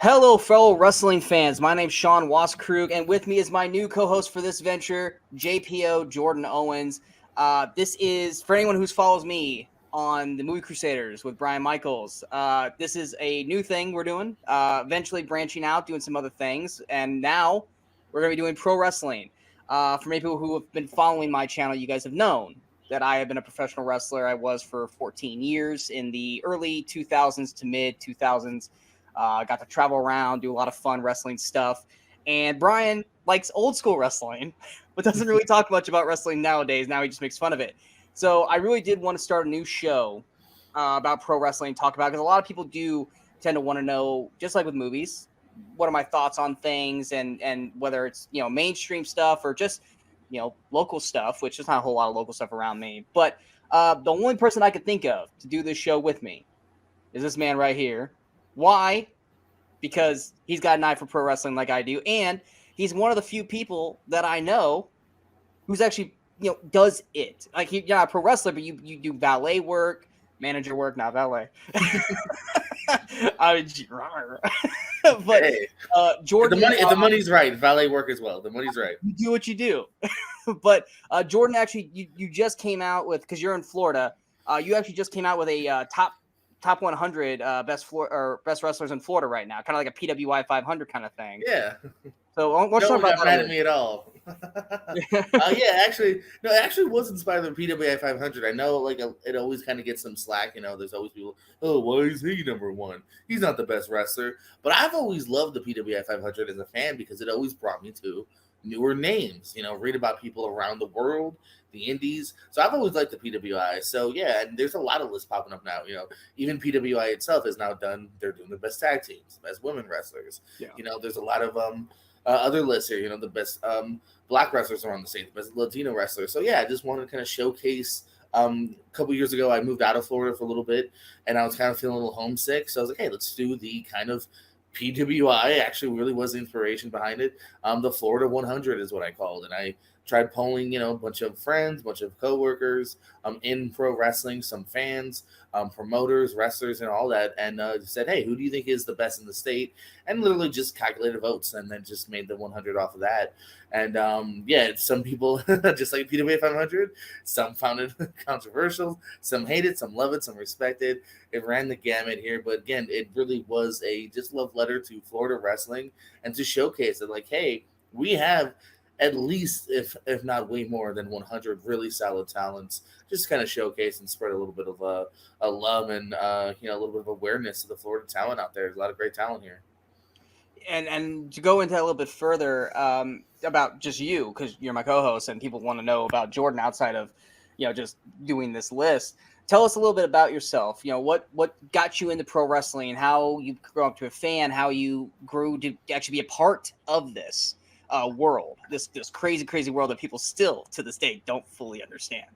Hello, fellow wrestling fans. My name's Sean Waskrug, and with me is my new co-host for this venture, JPO Jordan Owens. This is for anyone who follows me on the Movie Crusaders with Brian Michaels. This is a new thing we're doing. Eventually branching out, doing some other things, and now we're going to be doing pro wrestling. For many people who have been following my channel, you guys have known that I have been a professional wrestler. I was for 14 years in the early 2000s to mid 2000s. Got to travel around, do a lot of fun wrestling stuff. And Brian likes old school wrestling, but doesn't really talk much about wrestling nowadays. Now he just makes fun of it. So I really did want to start a new show about pro wrestling, talk about, because a lot of people do tend to want to know, just like with movies, what are my thoughts on things, and whether it's mainstream stuff or just local stuff, which is not a whole lot of local stuff around me. But the only person I could think of to do this show with me is this man right here. Why? Because he's got an eye for pro wrestling like I do, and he's one of the few people that I know who's actually does it. Like you're not a pro wrestler, but you do valet work, manager work, not valet. But hey, Jordan, if the money's right, valet work as well. The money's right. You do what you do. But Jordan, actually, you just came out with, because you're in Florida. You actually just came out with a top 100 best wrestlers in Florida right now, kind of like a PWI 500 kind of thing. Yeah. So let's no talk one about got mad at me at all. It actually was inspired by PWI 500. I know, like, it always kind of gets some slack. There's always people, oh, why is he number one? He's not the best wrestler. But I've always loved the PWI 500 as a fan because it always brought me to newer names. Read about people around the world, the indies. So I've always liked the PWI. So yeah, and there's a lot of lists popping up now. Even PWI itself is now done. They're doing the best tag teams, best women wrestlers. Yeah. There's a lot of other lists here. The best black wrestlers are on the stage, the best Latino wrestlers. So yeah, I just wanted to kind of showcase. A couple years ago, I moved out of Florida for a little bit, and I was kind of feeling a little homesick. So I was like, hey, let's do the kind of PWI. Actually really was the inspiration behind it. The Florida 100 is what I called, and I tried polling, a bunch of friends, a bunch of coworkers in pro wrestling, some fans, promoters, wrestlers, and all that, and said, hey, who do you think is the best in the state? And literally just calculated votes and then just made the 100 off of that. And some people, just like PWA 500, some found it controversial, some hate it, some love it, some respect it. It ran the gamut here. But again, it really was a just love letter to Florida wrestling and to showcase that, like, hey, we have at least, if not way more than 100 really solid talents, just kind of showcase and spread a little bit of a love and a little bit of awareness to the Florida talent out there. There's a lot of great talent here. And to go into that a little bit further about just you, because you're my co-host and people want to know about Jordan outside of just doing this list. Tell us a little bit about yourself. What got you into pro wrestling, how you grew up to a fan, how you grew to actually be a part of this world, this crazy world that people still to this day don't fully understand.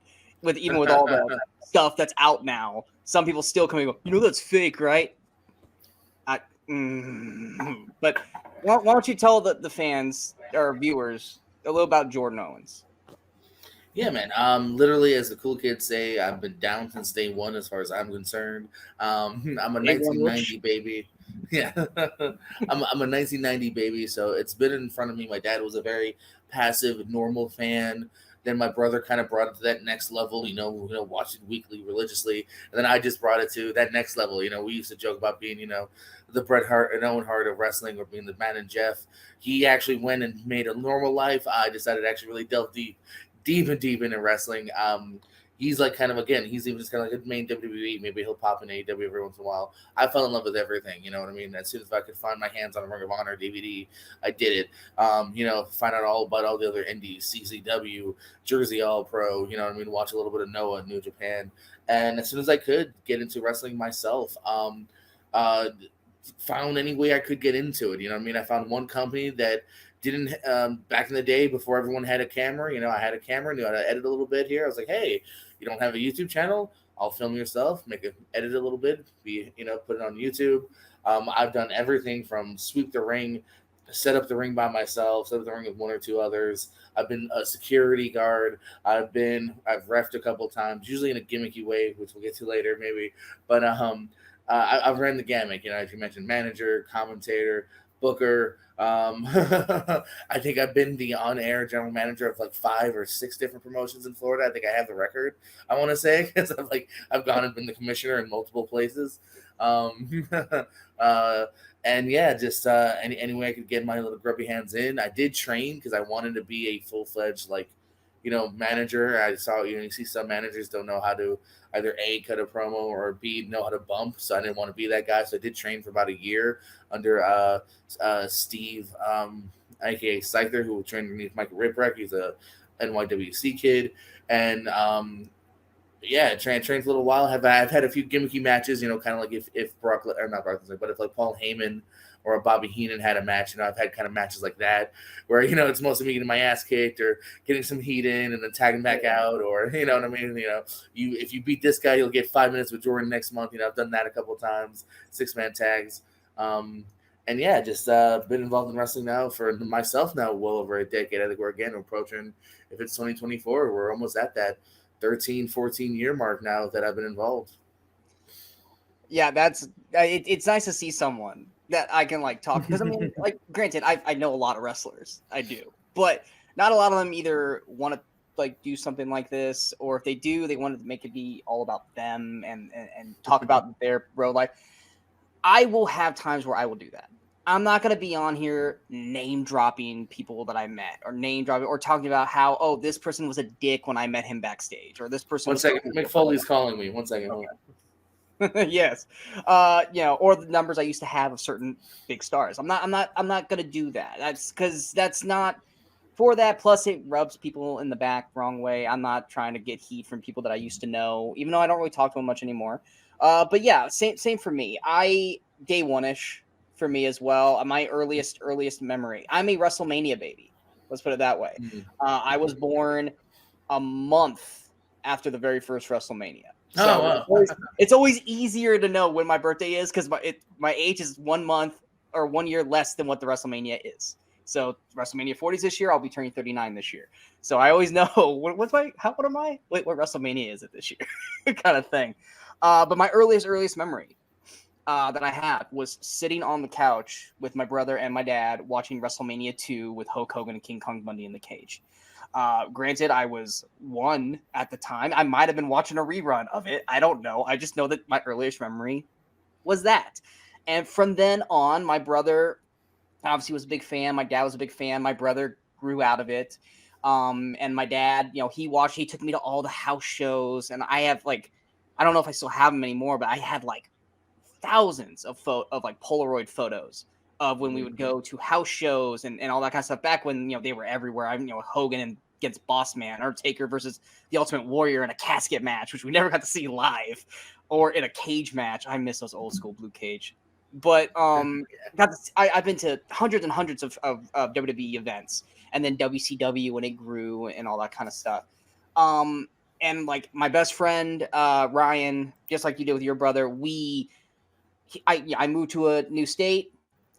With all the stuff that's out now, some people still come and go, that's fake, right? But why don't you tell the fans or viewers a little about Jordan Owens? Yeah, man. Literally, as the cool kids say, I've been down since day one, as far as I'm concerned. I'm a 1990 baby. Yeah, I'm a 1990 baby, so it's been in front of me. My dad was a very passive, normal fan. Then my brother kind of brought it to that next level, watched it weekly, religiously. And then I just brought it to that next level. We used to joke about being, the Bret Hart and Owen Hart of wrestling, or being the Matt and Jeff. He actually went and made a normal life. I decided to actually really delve deep into wrestling. He's like kind of, again, he's even just kind of like a main WWE. Maybe he'll pop in AEW every once in a while. I fell in love with everything, you know what I mean? As soon as I could find my hands on a Ring of Honor DVD, I did it. Find out all about all the other indies, CZW, Jersey All Pro, you know what I mean? Watch a little bit of Noah, New Japan. And as soon as I could get into wrestling myself, found any way I could get into it. You know what I mean? I found one company that didn't, back in the day before everyone had a camera, I had a camera, knew how to edit a little bit here. I was like, hey, you don't have a YouTube channel? I'll film yourself, edit a little bit, put it on YouTube. I've done everything from sweep the ring, set up the ring by myself, set up the ring with one or two others. I've been a security guard. I've reffed a couple times, usually in a gimmicky way, which we'll get to later maybe. But I've ran the gamut. As you mentioned, manager, commentator, booker. I think I've been the on-air general manager of like 5 or 6 different promotions in Florida. I think I have the record. I want to say because I've gone and been the commissioner in multiple places. Uh, and yeah, just any way I could get my little grubby hands in. I did train because I wanted to be a full-fledged manager. I saw you see some managers don't know how to either A, cut a promo, or B, know how to bump. So I didn't want to be that guy. So I did train for about a year under Steve, aka Scyther, who trained underneath Michael Ripwreck. He's a NYWC kid. And yeah, trained for a little while. I've had a few gimmicky matches, kind of like if Brock, or not Brock Lesnar, but if like Paul Heyman or Bobby Heenan had a match, I've had kind of matches like that where, it's mostly me getting my ass kicked or getting some heat in and then tagging back out, or, you know what I mean? If you beat this guy, you'll get 5 minutes with Jordan next month. I've done that a couple of times, 6-man tags. And yeah, just been involved in wrestling now for myself now well over a decade. I think we're approaching, if it's 2024, we're almost at that 13, 14 year mark now that I've been involved. Yeah, it's nice to see someone that I can talk, because I mean, granted, I know a lot of wrestlers, I do, but not a lot of them either want to do something like this, or if they do, they want to make it be all about them and talk about their road life. I will have times where I will do that. I'm not going to be on here name dropping people that I met, or name dropping, or talking about how, this person was a dick when I met him backstage, or this person. 1 second, Mick Foley's calling me. 1 second. Okay. Yes. Or the numbers I used to have of certain big stars. I'm not going to do that. That's because that's not for that. Plus it rubs people in the back wrong way. I'm not trying to get heat from people that I used to know, even though I don't really talk to them much anymore. But yeah, same for me. Day one-ish for me as well. My earliest memory. I'm a WrestleMania baby. Let's put it that way. Mm-hmm. I was born a month after the very first WrestleMania. So wow. It's always easier to know when my birthday is, because my age is 1 month or 1 year less than what the WrestleMania is. So WrestleMania 40s this year, I'll be turning 39 this year. So I always know how old am I? Wait, what WrestleMania is it this year? Kind of thing. But my earliest memory that I had was sitting on the couch with my brother and my dad watching WrestleMania 2 with Hulk Hogan and King Kong Bundy in the cage. Granted, I was 1 at the time. I might have been watching a rerun of it. I don't know. I just know that my earliest memory was that. And from then on, my brother obviously was a big fan. My dad was a big fan. My brother grew out of it. And my dad, he took me to all the house shows. And I have I don't know if I still have them anymore, but I had thousands of Polaroid photos of when we would go to house shows and all that kind of stuff back when, they were everywhere. Hogan and against Boss Man, Undertaker versus the Ultimate Warrior in a casket match, which we never got to see live, or in a cage match. I miss those old school blue cage. But I've been to hundreds and hundreds of WWE events, and then WCW when it grew and all that kind of stuff. And my best friend, Ryan, just like you did with your brother, I moved to a new state.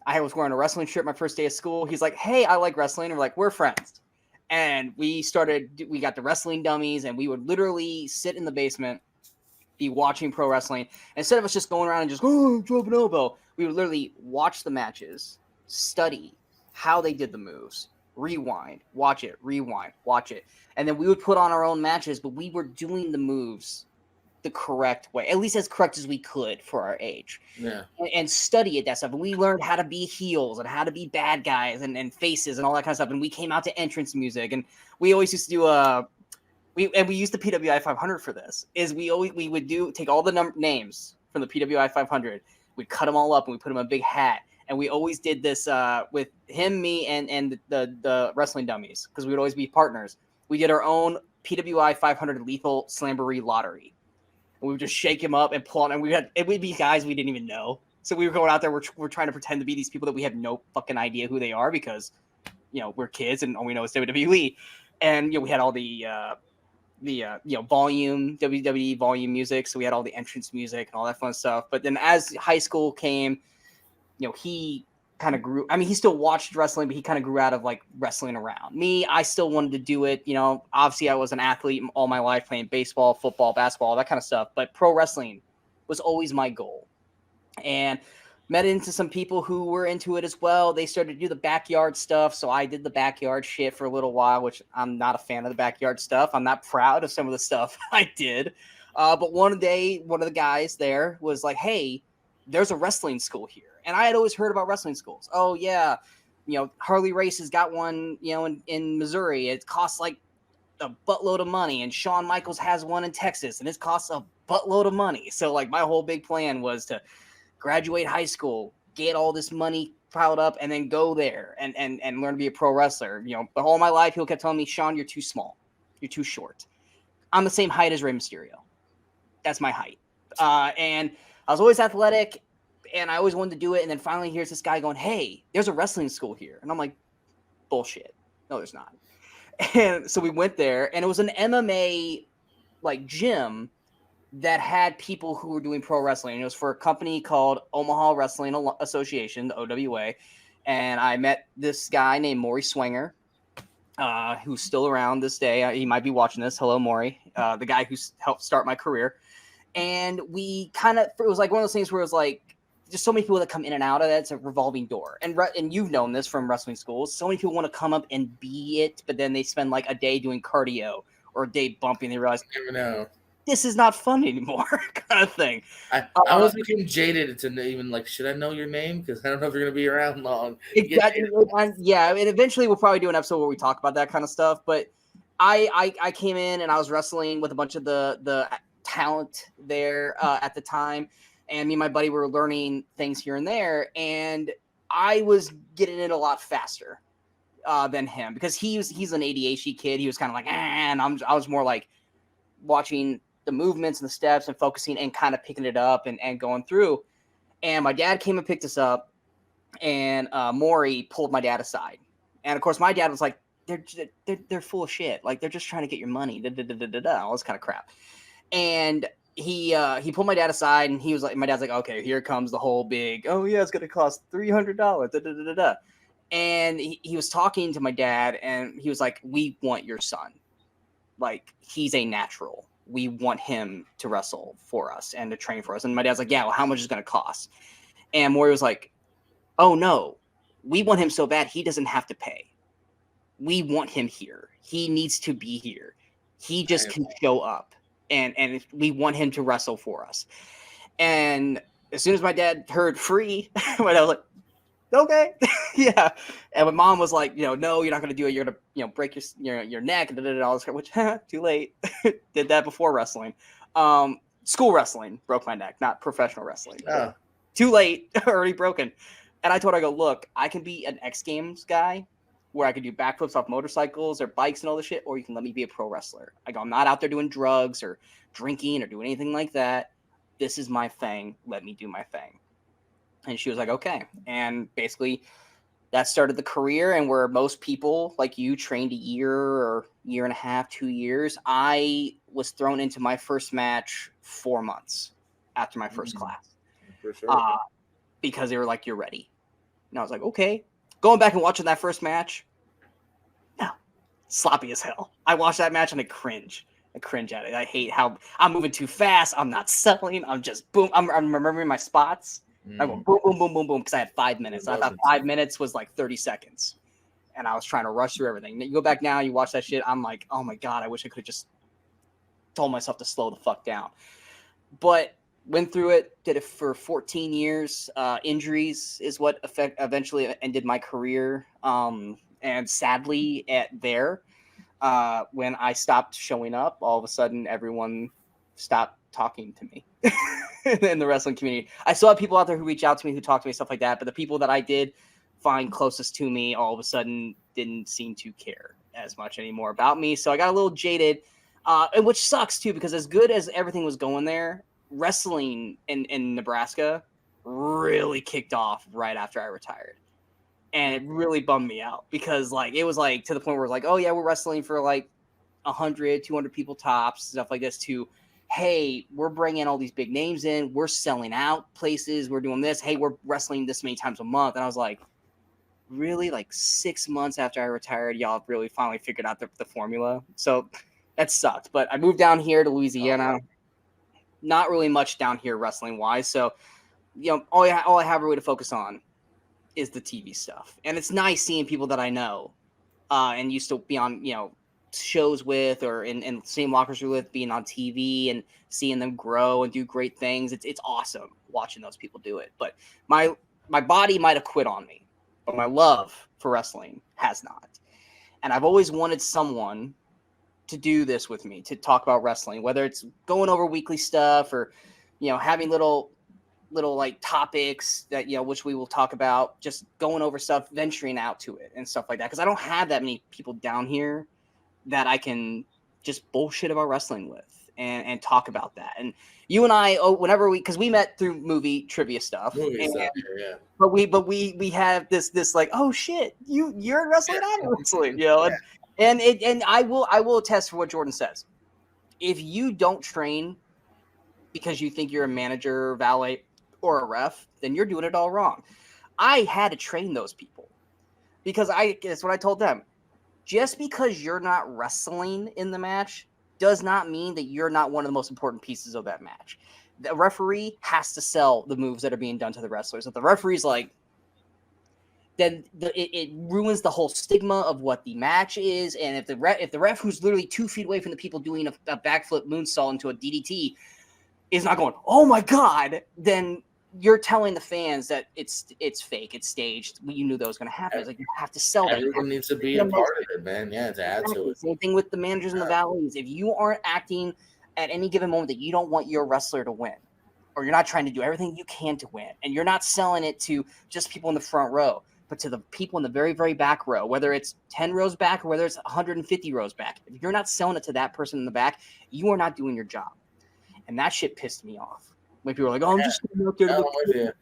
I was wearing a wrestling shirt my first day of school. He's like, "Hey, I like wrestling." And we're like, "We're friends." And we got the wrestling dummies, and we would literally sit in the basement, be watching pro wrestling. Instead of us just going around and just, drop an elbow, we would literally watch the matches, study how they did the moves, rewind, watch it, rewind, watch it. And then we would put on our own matches, but we were doing the moves the correct way, at least as correct as we could for our age. Yeah. And study it, that stuff. And we learned how to be heels and how to be bad guys and faces and all that kind of stuff. And we came out to entrance music, and we always used to do we used the PWI 500 for this. We would take all the names from the PWI 500, we'd cut them all up and we put them in a big hat. And we always did this with him, me, and the wrestling dummies, because we would always be partners. We did our own PWI 500 Lethal Slamboree lottery. And we would just shake him up and pull on, and it would be guys we didn't even know. So we were going out there, we're trying to pretend to be these people that we have no fucking idea who they are, because we're kids and all we know is WWE. And we had all the volume, WWE volume music, so we had all the entrance music and all that fun stuff. But then as high school came, he kind of grew. I mean, he still watched wrestling, but he kind of grew out of wrestling around. Me, I still wanted to do it. Obviously I was an athlete all my life, playing baseball, football, basketball, all that kind of stuff. But pro wrestling was always my goal. and met into some people who were into it as well. They started to do the backyard stuff, so I did the backyard shit for a little while, which I'm not a fan of the backyard stuff. I'm not proud of some of the stuff I did. But one day, one of the guys there was like, "Hey, there's a wrestling school here," and I had always heard about wrestling schools. Oh yeah, Harley Race has got one, in Missouri. It costs like a buttload of money, and Shawn Michaels has one in Texas, and it costs a buttload of money. So like my whole big plan was to graduate high school, get all this money piled up, and then go there and learn to be a pro wrestler. But all my life, people kept telling me, Sean, you're too small. You're too short. I'm the same height as Rey Mysterio. That's my height. And I was always athletic, and I always wanted to do it. And then finally, here's this guy going, hey, there's a wrestling school here. And I'm like, bullshit. No, there's not. And so we went there, and it was an MMA like gym that had people who were doing pro wrestling. It was for a company called Omaha Wrestling Association, the OWA. And I met this guy named Maury Swanger, who's still around this day. He might be watching this. Hello, Maury, the guy who helped start my career. And we it was like one of those things where it was like, just so many people that come in and out of it. It's a revolving door. And you've known this from wrestling schools. So many people want to come up and be it, but then they spend like a day doing cardio or a day bumping. They realize, You never know. This is not fun anymore, kind of thing. I always became jaded to even like, should I know your name? Because I don't know if you're going to be around long. Exactly. Yeah, and eventually we'll probably do an episode where we talk about that kind of stuff. But I came in and I was wrestling with a bunch of the talent there at the time. And me and my buddy were learning things here and there. And I was getting it a lot faster than him because he's an ADHD kid. He was kind of like, and I was more like watching the movements and the steps and focusing and kind of picking it up and going through. And my dad came and picked us up, and Maury pulled my dad aside. And of course, my dad was like, they're full of shit. Like, they're just trying to get your money, all this kind of crap. And he pulled my dad aside, and he was like, my dad's like, okay, here comes the whole big, oh yeah, it's going to cost $300. And he was talking to my dad, and he was like, we want your son. Like, he's a natural. We want him to wrestle for us and to train for us. And my dad's like, yeah, well, how much is it going to cost? And Maury was like, oh no, we want him so bad he doesn't have to pay. We want him here. He needs to be here. He just can show up. And we want him to wrestle for us. And as soon as my dad heard free, I was like, okay, yeah. And my mom was like, no, you're not going to do it. You're going to, break your neck and all this, which too late. Did that before wrestling. School wrestling broke my neck, not professional wrestling. Oh. Too late, already broken. And I told her, I go, look, I can be an X Games guy where I can do backflips off motorcycles or bikes and all this shit, or you can let me be a pro wrestler. I go, I'm not out there doing drugs or drinking or doing anything like that. This is my thing. Let me do my thing. And she was like, okay. And basically that started the career. And where most people like you trained a year or year and a half, 2 years, I was thrown into my first match 4 months after my first class. For sure. Because they were like, you're ready. And I was like, okay. Going back and watching that first match, no, sloppy as hell. I watched that match and I cringe. I cringe at it. I hate how I'm moving too fast. I'm not selling. I'm just boom. I'm remembering my spots. I go boom, boom, boom, boom, boom, because I had 5 minutes. I thought 5 minutes was like 30 seconds. And I was trying to rush through everything. You go back now, you watch that shit, I'm like, oh my God, I wish I could have just told myself to slow the fuck down. But went through it, did it for 14 years. Injuries is what eventually ended my career. And sadly, when I stopped showing up, all of a sudden everyone stopped talking to me in the wrestling community. I still have people out there who reach out to me, who talk to me, stuff like that. But the people that I did find closest to me all of a sudden didn't seem to care as much anymore about me. So I got a little jaded, and which sucks too, because as good as everything was going there, wrestling in Nebraska really kicked off right after I retired. And it really bummed me out because like, it was like to the point where it was like, oh yeah, we're wrestling for like 100, 200 people tops, stuff like this, to, hey, we're bringing all these big names in. We're selling out places. We're doing this. Hey, we're wrestling this many times a month. And I was like, really? Like 6 months after I retired, y'all really finally figured out the formula. So that sucked. But I moved down here to Louisiana. Not really much down here wrestling wise. So all I have really to focus on is the TV stuff. And it's nice seeing people that I know and used to be on, shows with or in the same lockers with, being on TV and seeing them grow and do great things. It's awesome watching those people do it. But my body might have quit on me, but my love for wrestling has not. And I've always wanted someone to do this with me, to talk about wrestling, whether it's going over weekly stuff or, having little like topics that, which we will talk about, just going over stuff, venturing out to it and stuff like that. Cause I don't have that many people down here that I can just bullshit about wrestling with and talk about that. And you and I, whenever cause we met through movie trivia stuff. Yeah. But we have this like, oh shit, you're in wrestling, I'm in wrestling, and I will attest for what Jordan says. If you don't train because you think you're a manager, valet, or a ref, then you're doing it all wrong. I had to train those people because that's what I told them. Just because you're not wrestling in the match does not mean that you're not one of the most important pieces of that match. The referee has to sell the moves that are being done to the wrestlers. If the referee's like, then it ruins the whole stigma of what the match is. And if the ref who's literally 2 feet away from the people doing a backflip moonsault into a DDT is not going, oh my God, then you're telling the fans that it's fake, it's staged. You knew that was going to happen. It's like, you have to sell that. Everyone needs to be a part of it, man. Yeah, to add to it. Same thing with the managers and the valets. If you aren't acting at any given moment that you don't want your wrestler to win, or you're not trying to do everything you can to win, and you're not selling it to just people in the front row, but to the people in the very, very back row, whether it's 10 rows back or whether it's 150 rows back, if you're not selling it to that person in the back, you are not doing your job. And that shit pissed me off. When people are like, oh, I'm just going out there to look.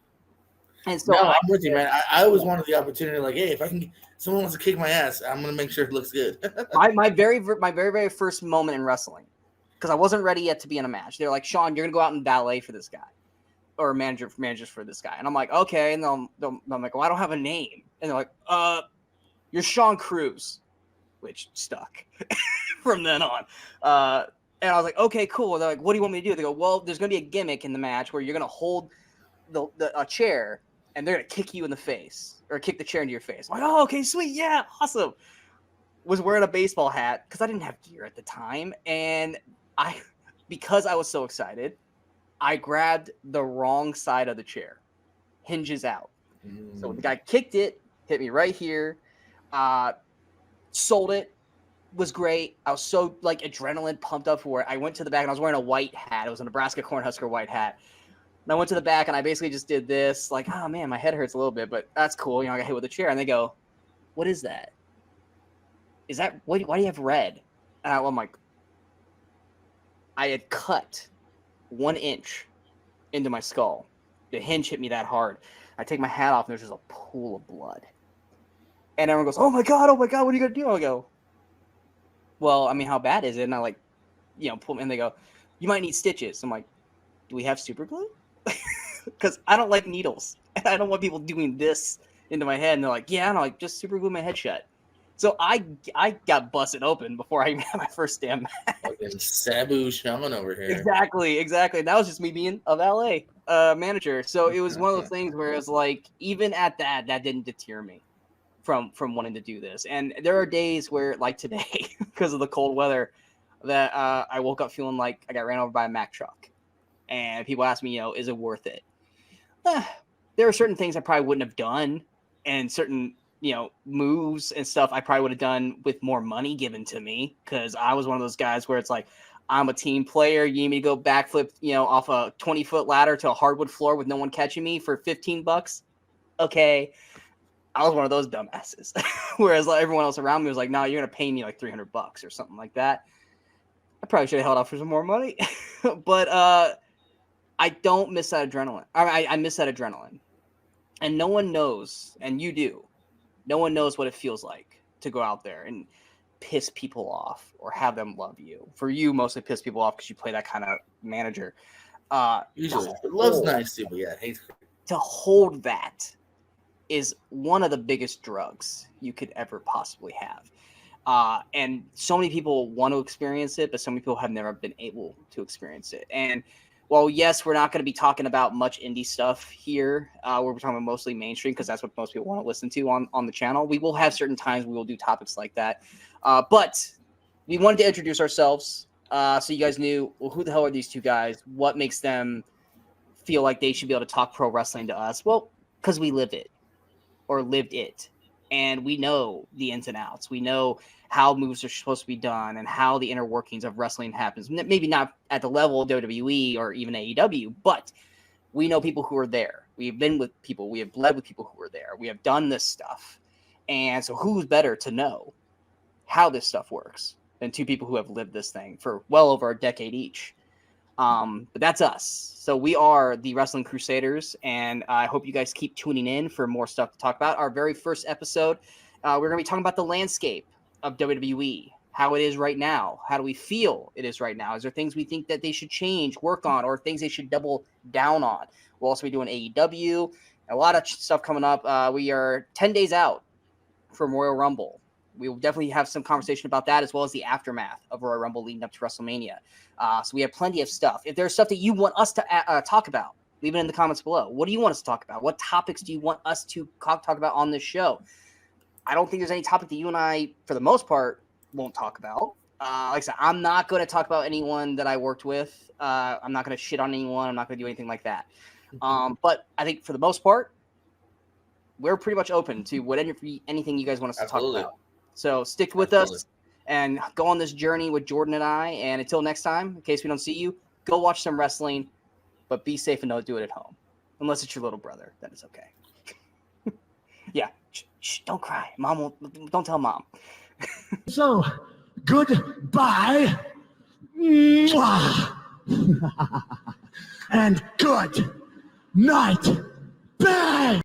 And so I'm with you, man. I always wanted the opportunity, like, hey, if someone wants to kick my ass, I'm going to make sure it looks good. my very, very first moment in wrestling, because I wasn't ready yet to be in a match. They're like, Sean, you're going to go out and valet for this guy, or managers for this guy. And I'm like, okay. And I'm like, well, I don't have a name. And they're like, you're Sean Cruz, which stuck from then on. And I was like, okay, cool. They're like, what do you want me to do? They go, well, there's going to be a gimmick in the match where you're going to hold a chair and they're going to kick you in the face or kick the chair into your face. I'm like, oh, okay, sweet. Yeah, awesome. Was wearing a baseball hat because I didn't have gear at the time. And because I was so excited, I grabbed the wrong side of the chair, hinges out. So the guy kicked it, hit me right here, sold it. Was great. I was so like adrenaline pumped up for it. I went to the back and I was wearing a white hat. It was a Nebraska Cornhusker white hat. And I went to the back and I basically just did this, like, oh man, my head hurts a little bit, but that's cool. I got hit with a chair. And they go, what is that? Is that, why do you have red? And I'm like, I had cut 1 inch into my skull. The hinge hit me that hard. I take my hat off and there's just a pool of blood. And everyone goes, oh my God, what are you going to do? I go, well, I mean, how bad is it? And I like, pull them, and they go, you might need stitches. I'm like, do we have super glue? Because I don't like needles. And I don't want people doing this into my head. And they're like, yeah, I'm like, just super glue my head shut. So I got busted open before I even had my first damn match. Fucking Sabu Shaman over here. Exactly. And that was just me being a valet manager. So it was one of those things where it was like, even at that didn't deter me from wanting to do this. And there are days where, like today, because of the cold weather, that I woke up feeling like I got ran over by a Mack truck. And people ask me, is it worth it? There are certain things I probably wouldn't have done, and certain, moves and stuff I probably would have done with more money given to me, because I was one of those guys where it's like, I'm a team player. You need me to go backflip, off a 20-foot ladder to a hardwood floor with no one catching me for $15? Okay. I was one of those dumbasses. Whereas like, everyone else around me was like, no, you're going to pay me like $300 or something like that. I probably should have held out for some more money. But I don't miss that adrenaline. I miss that adrenaline. And no one knows, and you do, no one knows what it feels like to go out there and piss people off or have them love you. For you, mostly piss people off because you play that kind of manager. Usually. Love's nice too, but yeah, hate's crazy. To hold that is one of the biggest drugs you could ever possibly have. And so many people want to experience it, but so many people have never been able to experience it. And Well, yes, we're not going to be talking about much indie stuff here. We're talking about mostly mainstream because that's what most people want to listen to on the channel. We will have certain times we will do topics like that. But we wanted to introduce ourselves so you guys knew, well, who the hell are these two guys? What makes them feel like they should be able to talk pro wrestling to us? Well, because we live it or lived it. And we know the ins and outs. We know how moves are supposed to be done and how the inner workings of wrestling happens. Maybe not at the level of WWE or even AEW, but we know people who are there. We've been with people. We have bled with people who are there. We have done this stuff. And so who's better to know how this stuff works than two people who have lived this thing for well over a decade each? But that's us. So we are the Wrestling Crusaders, and I hope you guys keep tuning in for more stuff to talk about. Our very first episode, we're going to be talking about the landscape of WWE, how it is right now. How do we feel it is right now? Is there things we think that they should change, work on, or things they should double down on? We'll also be doing AEW, a lot of stuff coming up. We are 10 days out from Royal Rumble. We will definitely have some conversation about that, as well as the aftermath of Royal Rumble leading up to WrestleMania. So we have plenty of stuff. If there's stuff that you want us to talk about, leave it in the comments below. What do you want us to talk about? What topics do you want us to talk about on this show? I don't think there's any topic that you and I, for the most part, won't talk about. Like I said, I'm not going to talk about anyone that I worked with. I'm not going to shit on anyone. I'm not going to do anything like that. But I think for the most part, we're pretty much open to anything you guys want us to talk about. So stick with us and go on this journey with Jordan and I. And until next time, in case we don't see you, go watch some wrestling, but be safe and don't do it at home. Unless it's your little brother, then it's okay. Yeah. Shh, don't cry. Don't tell mom. So, goodbye. And good night. Bang!